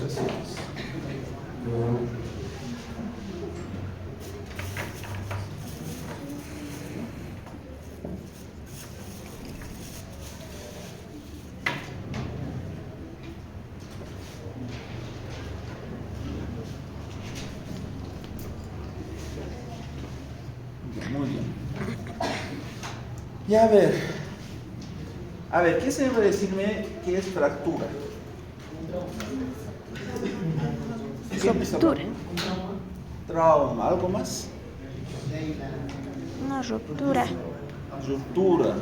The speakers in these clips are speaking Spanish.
ilustraciones. Muy bien. Y a ver, ¿qué se debe decirme qué es fractura? Ruptura. Trauma, ¿algo más? Una ruptura. Ruptura.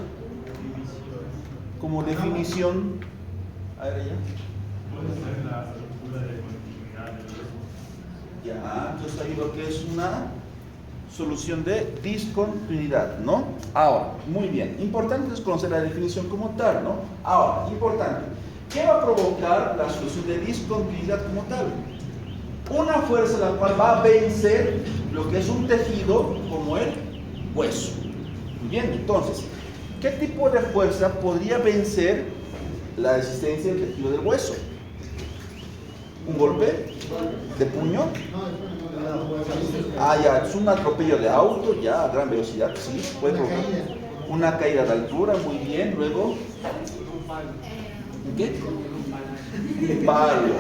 Como definición. A ver, ya, entonces ahí lo que es una solución de discontinuidad, ¿no? Ahora, muy bien, importante es conocer la definición como tal, ¿no? Ahora, importante, ¿qué va a provocar la solución de discontinuidad como tal? Una fuerza la cual va a vencer lo que es un tejido como el hueso. Muy bien, entonces, ¿qué tipo de fuerza podría vencer la resistencia del tejido del hueso? ¿Un golpe de puño? Ah, ya, es un atropello de auto, ya a gran velocidad, sí, puede provocar una caída de altura, muy bien, luego, ¿qué? Un palo.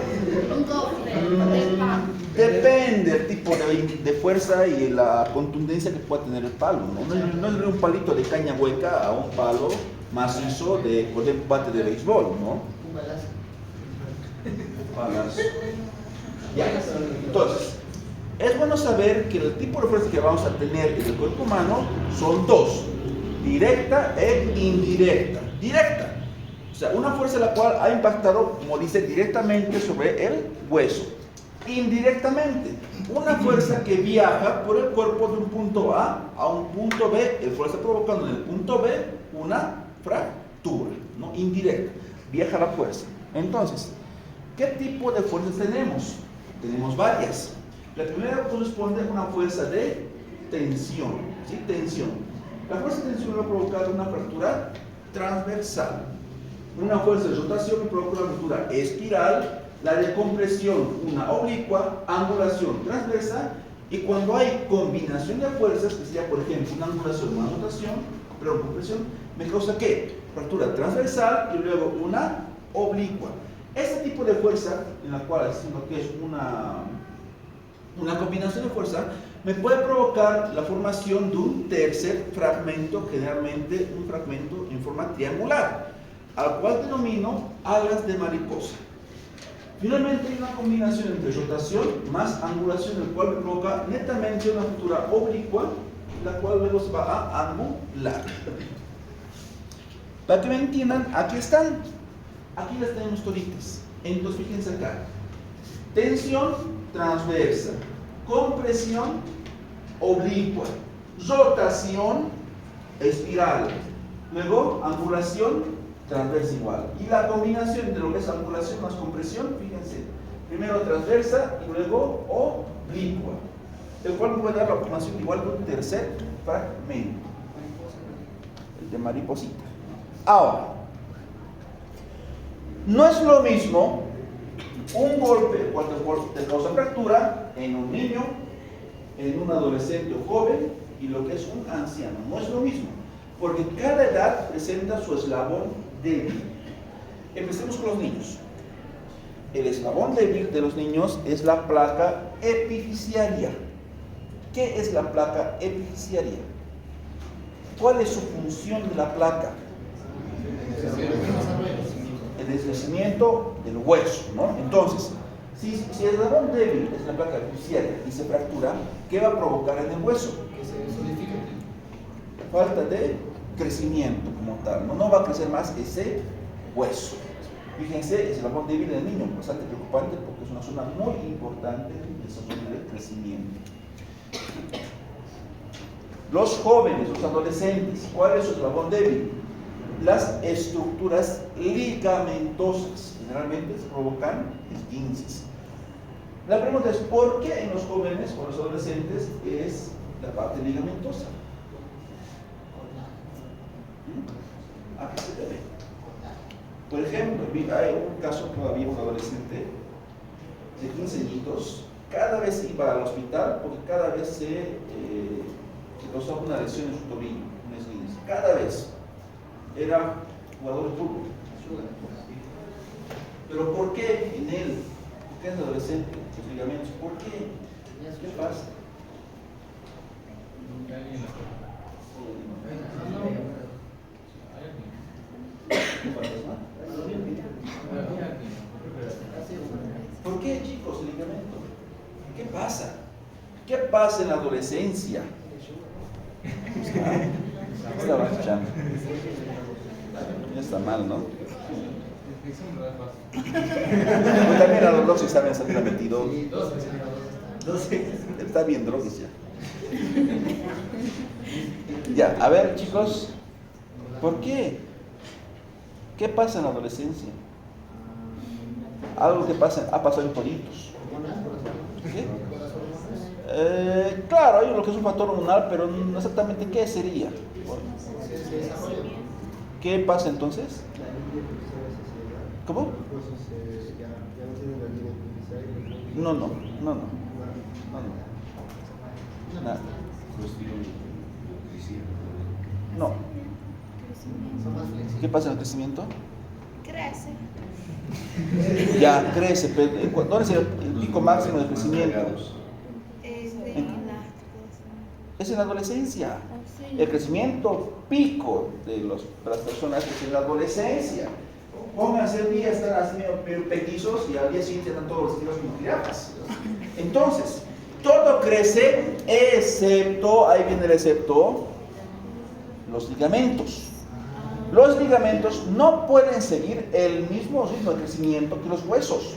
Depende del tipo de fuerza y la contundencia que pueda tener el palo, ¿no? No es un palito de caña hueca a un palo macizo de un bate de béisbol, ¿no? Palazo. Ya. Entonces, es bueno saber que el tipo de fuerza que vamos a tener en el cuerpo humano son dos, directa e indirecta. Directa, o sea, una fuerza la cual ha impactado, como dice, directamente sobre el hueso. Indirectamente, una fuerza que viaja por el cuerpo de un punto A un punto B, el cual está provocando en el punto B una fractura, ¿no? Indirecta, viaja la fuerza. Entonces, ¿qué tipo de fuerzas tenemos? Tenemos varias. La primera corresponde a una fuerza de tensión, ¿sí? Tensión. La fuerza de tensión va a provocar una fractura transversal. Una fuerza de rotación provoca una fractura espiral. La de compresión, una oblicua, angulación transversal. Y cuando hay combinación de fuerzas, que sería, por ejemplo, una angulación, una rotación, pero compresión, me causa ¿qué? Fractura transversal y luego una oblicua. Este tipo de fuerza, en la cual decimos que es una combinación de fuerza, me puede provocar la formación de un tercer fragmento, generalmente un fragmento en forma triangular, al cual denomino alas de mariposa. Finalmente hay una combinación entre rotación más angulación, el cual me provoca netamente una fractura oblicua, la cual luego se va a angular. Para que me entiendan, aquí están. Aquí las tenemos toditas. Entonces fíjense acá. Tensión transversa, compresión oblicua, rotación espiral, luego angulación transversa igual. Y la combinación entre lo que es angulación más compresión, fíjense, primero transversa y luego oblicua, el cual me puede dar la formación igual de un tercer fragmento, el de mariposita. Ahora, no es lo mismo un golpe cuando te causa fractura en un niño, en un adolescente o joven y lo que es un anciano. No es lo mismo, porque cada edad presenta su eslabón débil. Empecemos con los niños. El eslabón débil de los niños es la placa epifisiaria. ¿Qué es la placa epifisiaria? ¿Cuál es su función de la placa? El deslizamiento del hueso, ¿no? Entonces, si el eslabón débil es la placa epifisiaria y se fractura, ¿qué va a provocar en el hueso? Que se solidifique. Falta de crecimiento como tal, no va a crecer más ese hueso. Fíjense, es el eslabón débil del niño, bastante preocupante porque es una zona muy importante del desarrollo del crecimiento. Los jóvenes, los adolescentes, ¿cuál es su eslabón débil? Las estructuras ligamentosas, generalmente se provocan esguinces. La pregunta es, ¿por qué en los jóvenes o los adolescentes es la parte ligamentosa? ¿A qué se debe? Por ejemplo, hay un caso todavía, un adolescente de 15 añitos, cada vez iba al hospital porque cada vez se causaba una lesión en su tobillo, un esguince. Cada vez era jugador de fútbol. Pero ¿por qué en él? ¿Por qué en el adolescente? Los ligamentos. ¿Por qué? ¿Qué pasa? ¿Por qué, chicos, el ligamento? ¿Qué pasa? ¿Qué pasa en la adolescencia? Estaba escuchando. Ya está mal, ¿no? Pero también a los dos saben salir metido. Está bien, drogas ya. Ya, a ver, chicos, ¿por qué? ¿Qué pasa en la adolescencia? Algo que pasa, ha pasado en toditos. ¿Qué? Claro, hay lo que es un factor hormonal, pero no exactamente qué sería. ¿Qué pasa entonces? ¿Cómo? No. Nada. No. ¿Qué pasa en el crecimiento? Crece. Ya, crece. Pero ¿dónde es el pico máximo de crecimiento? Es en la adolescencia. El crecimiento pico de las personas es en la adolescencia. Pónganse el día, están así medio petizos y al día siguiente están todos vestidos como jirafas. Entonces, todo crece excepto, ahí viene el excepto, los ligamentos. Los ligamentos no pueden seguir el mismo ritmo de crecimiento que los huesos.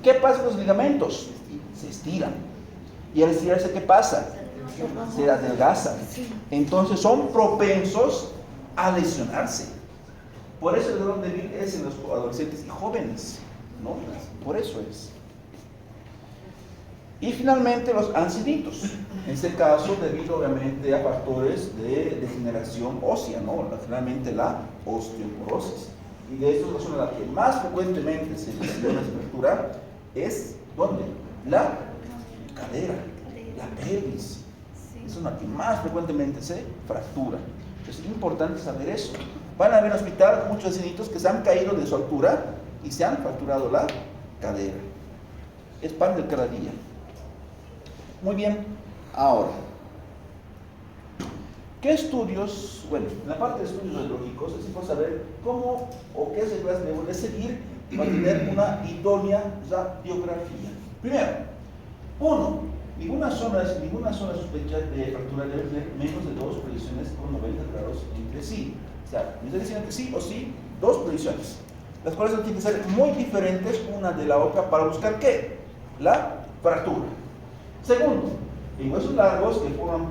¿Qué pasa con los ligamentos? Se estiran. Y al estirarse, ¿qué pasa? Se adelgazan. Entonces son propensos a lesionarse. Por eso el dolor débil es en los adolescentes y jóvenes, ¿no? Por eso es. Y finalmente los ancianitos. En este caso, debido obviamente a factores de degeneración ósea, ¿no? Finalmente la osteoporosis. Y de esto es la que más frecuentemente se lesiona esa fractura es, ¿dónde? La cadera, la pelvis. Es una que más frecuentemente se fractura. Es importante saber eso. Van a ver en el hospital muchos ancianitos que se han caído de su altura y se han fracturado la cadera. Es pan de cada día. Muy bien, ahora, ¿qué estudios? Bueno, en la parte de estudios radiológicos es importante saber cómo o qué reglas debo de seguir para tener una idónea radiografía. Primero, ninguna zona sospecha de fractura debe tener menos de 2 proyecciones con 90 grados entre sí. O sea, me está diciendo que sí o sí, 2 proyecciones, las cuales tienen que ser muy diferentes una de la otra para buscar ¿qué? La fractura. Segundo, en huesos largos que forman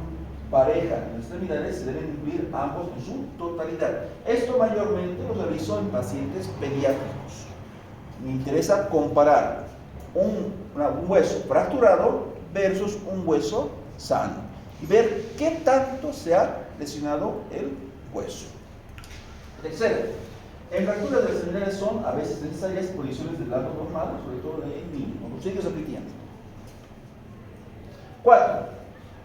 pareja en las extremidades se deben incluir ambos en su totalidad. Esto mayormente lo realizo en pacientes pediátricos. Me interesa comparar un hueso fracturado versus un hueso sano y ver qué tanto se ha lesionado el hueso. Tercero, en fracturas de las extremidades son a veces necesarias posiciones del lado normal, sobre todo en niños. Sigue repitiendo. 4.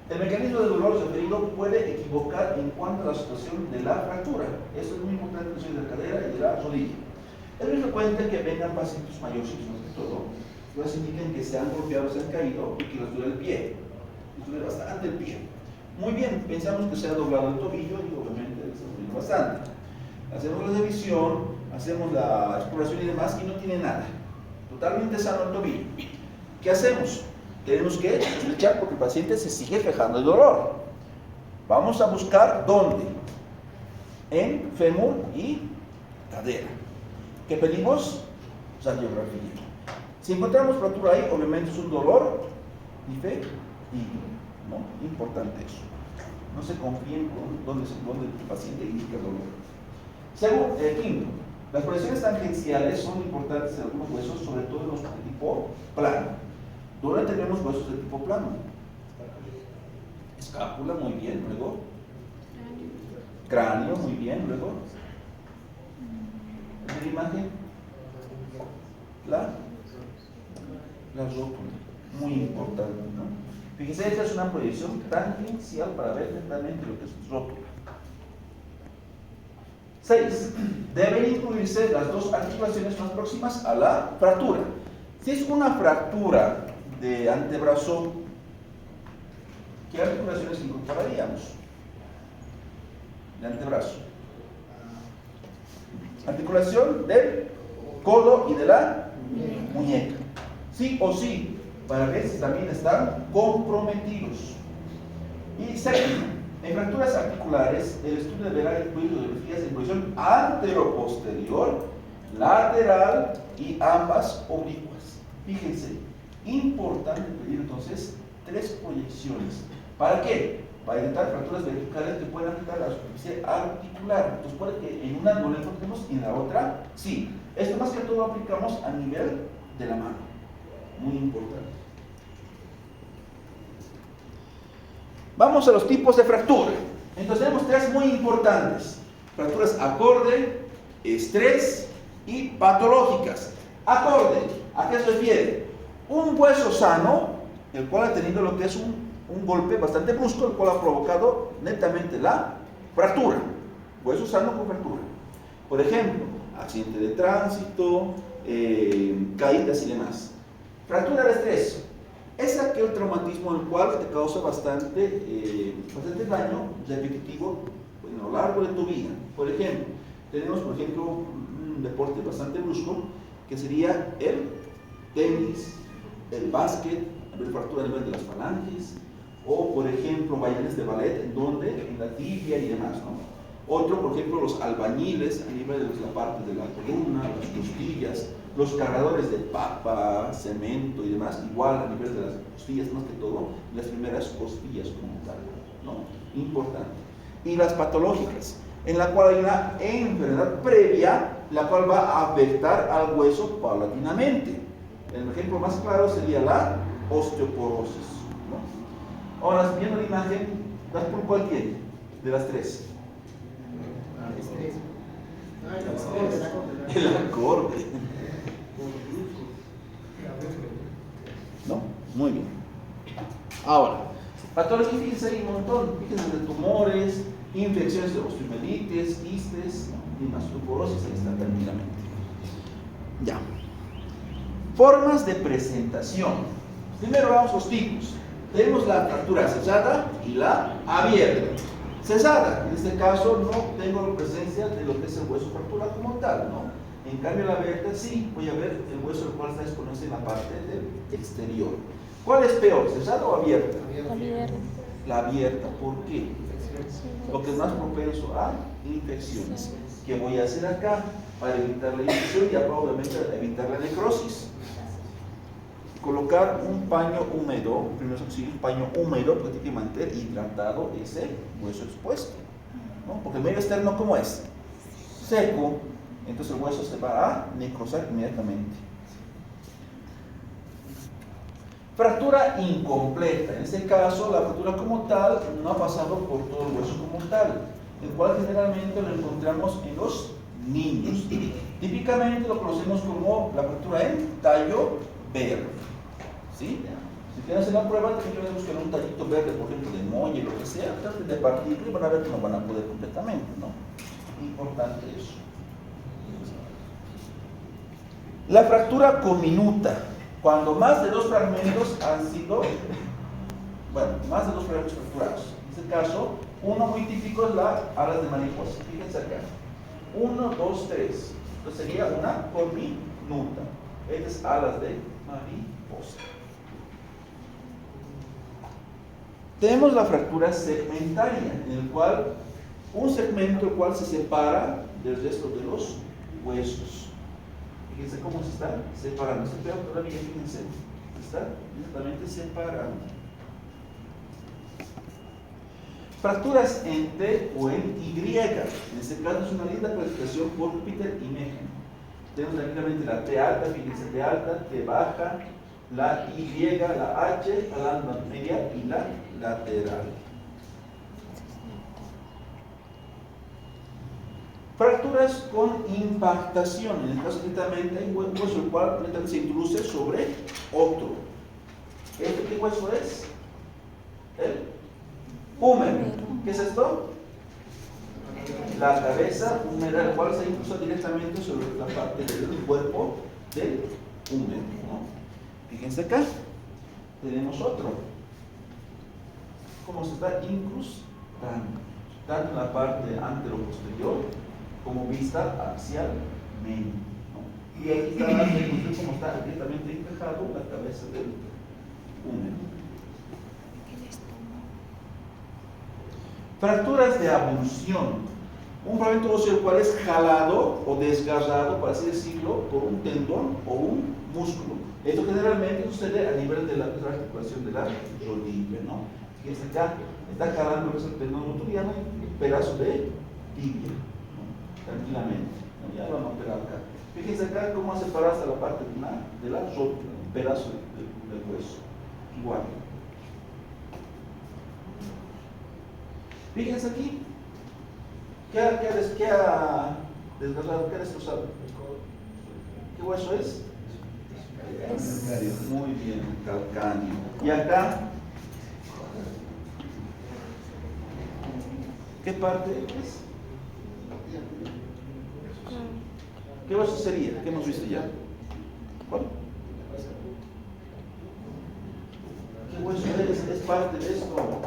El mecanismo de dolor referido puede equivocar en cuanto a la situación de la fractura. Esto es muy importante en la cadera y de la rodilla. Es muy frecuente que vengan pacientes mayorcitos, más que todo, que nos indiquen que se han golpeado, se han caído y que les duele el pie. Les duele bastante el pie. Muy bien, pensamos que se ha doblado el tobillo y obviamente se ha dolido bastante. Hacemos la revisión, hacemos la exploración y demás y no tiene nada. Totalmente sano el tobillo. ¿Qué hacemos? Tenemos que sospechar porque el paciente se sigue quejando de dolor. Vamos a buscar ¿dónde? En fémur y cadera. ¿Qué pedimos? Radiografía. Si encontramos fractura ahí, obviamente es un dolor diferido, ¿no? Importante eso. No se confíen con dónde el paciente indica dolor. Segundo, quinto, las proyecciones tangenciales son importantes en algunos huesos, sobre todo en los de tipo plano. ¿Dónde tenemos huesos de tipo plano? Escápula, muy bien, luego. Cráneo, muy bien, luego. ¿Es la imagen? la rótula, muy importante, ¿no? Fíjense, esta es una proyección tangencial para ver lentamente lo que es rótula. 6. Deben incluirse las dos articulaciones más próximas a la fractura. Si es una fractura de antebrazo, ¿qué articulaciones incorporaríamos? De antebrazo. Articulación del codo y de la muñeca. Sí o sí, para ver si también están comprometidos. Y séptimo, en fracturas articulares, el estudio deberá incluir radiografías en posición anteroposterior, lateral y ambas oblicuas. Fíjense, importante pedir entonces 3 proyecciones. ¿Para qué? Para evitar fracturas verticales que puedan afectar la superficie articular. Entonces puede que en una no la encontremos y en la otra sí. Esto más que todo aplicamos a nivel de la mano. Muy importante. Vamos a los tipos de fractura. Entonces tenemos 3 muy importantes: fracturas acorde, estrés y patológicas. Acorde, ¿a qué se refiere? Un hueso sano, el cual ha tenido lo que es un golpe bastante brusco, el cual ha provocado netamente la fractura. Hueso sano con fractura. Por ejemplo, accidente de tránsito, caídas y demás. Fractura de estrés es aquel traumatismo en el cual te causa bastante daño repetitivo a lo largo de tu vida. Por ejemplo, tenemos un deporte bastante brusco que sería el tenis, el básquet, haber fractura a nivel de las falanges, o por ejemplo bailarines de ballet, en donde en la tibia y demás, ¿no? Otro, por ejemplo, los albañiles a nivel de la parte de la columna, las costillas, los cargadores de papa, cemento y demás, igual a nivel de las costillas, más que todo, las primeras costillas como tal, ¿no? Importante. Y las patológicas, en la cual hay una enfermedad previa, la cual va a afectar al hueso paulatinamente. El ejemplo más claro sería la osteoporosis, ¿no? Ahora, viendo la imagen, ¿das por cuál tiene? De las 3. El acorde. ¿No? Muy bien. Ahora, patología, fíjense, hay un montón. Fíjense, de tumores, infecciones de osteomelitis, quistes, ¿no? Y más osteoporosis, ahí está tranquilamente. Ya. Formas de presentación. Primero vamos a los tipos. Tenemos la fractura cesada y la abierta. Cesada, en este caso no tengo presencia de lo que es el hueso fractura como tal, ¿no? En cambio la abierta sí, voy a ver el hueso el cual está expuesto en la parte del exterior. ¿Cuál es peor, cesada o abierta? Abierta. La abierta, ¿por qué? Porque es más propenso a infecciones. ¿Qué voy a hacer acá? Para evitar la infección y obviamente evitar la necrosis. Colocar un paño húmedo, primeros auxilios, un paño húmedo, porque tiene que mantener hidratado ese hueso expuesto, ¿no? Porque el medio externo, ¿cómo es? Seco, entonces el hueso se va a necrosar inmediatamente. Fractura incompleta, en este caso la fractura como tal no ha pasado por todo el hueso como tal, el cual generalmente lo encontramos en los niños. Típicamente lo conocemos como la fractura en tallo verde. ¿Sí? Si quieren hacer la prueba, yo les busco un tallito verde, por ejemplo, de molle, lo que sea, traten de partirlo y van a ver que no van a poder completamente, ¿no? Importante eso. La fractura cominuta, cuando más de 2 fragmentos han sido, más de 2 fragmentos fracturados. En este caso, uno muy típico es la alas de mariposa. Fíjense acá. 1, 2, 3. Entonces sería una cominuta. Esta es alas de mariposa. Tenemos la fractura segmentaria, en el cual un segmento el cual se separa del resto de los huesos. Fíjense cómo se está separando. Se pega todavía, fíjense. Se está netamente separando. Fracturas en T o en Y. En este caso es una linda clasificación por Peter y Mechen. Tenemos tranquilamente la T alta, fíjense, T alta, T baja, la Y, la H, la media y la lateral. Fracturas con impactación. En el caso directamente hay un hueso el cual directamente se introduce sobre otro. ¿Este qué hueso es? El húmero. ¿Qué es esto? La cabeza húmera, el cual se introduce directamente sobre la parte del cuerpo del húmero, ¿no? Fíjense acá, tenemos otro. ¿Cómo se está incrustando? Tanto en la parte antero-posterior como vista axialmente, ¿no? Y aquí está cómo está directamente encajado la cabeza del húmero. Fracturas de abulsión. Un fragmento óseo el cual es jalado o desgarrado, por así decirlo, por un tendón o un músculo. Esto generalmente sucede a nivel de la articulación de la rodilla, ¿no? Fíjense acá, está jalando el tendón rotuliano y un pedazo de tibia, ¿no? Tranquilamente, ¿no? Ya lo van a operar acá. Fíjense acá cómo hace parar hasta la parte de la rótula, un pedazo del hueso. Igual. Fíjense aquí. ¿Qué ha desgarrado? ¿Qué ha destrozado? ¿Qué hueso es? Muy bien, calcáneo. ¿Y acá? ¿Qué parte es? ¿Qué hueso sería? ¿Qué hemos visto ya? ¿Cuál? ¿Qué hueso es? Es parte de esto.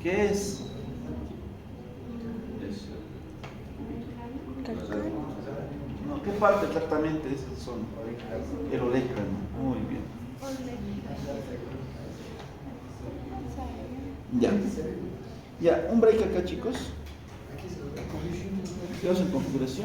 ¿Qué es? No, ¿qué parte exactamente son? El olecrano. Muy bien. Ya. Ya, un break acá, chicos. Quedamos en configuración.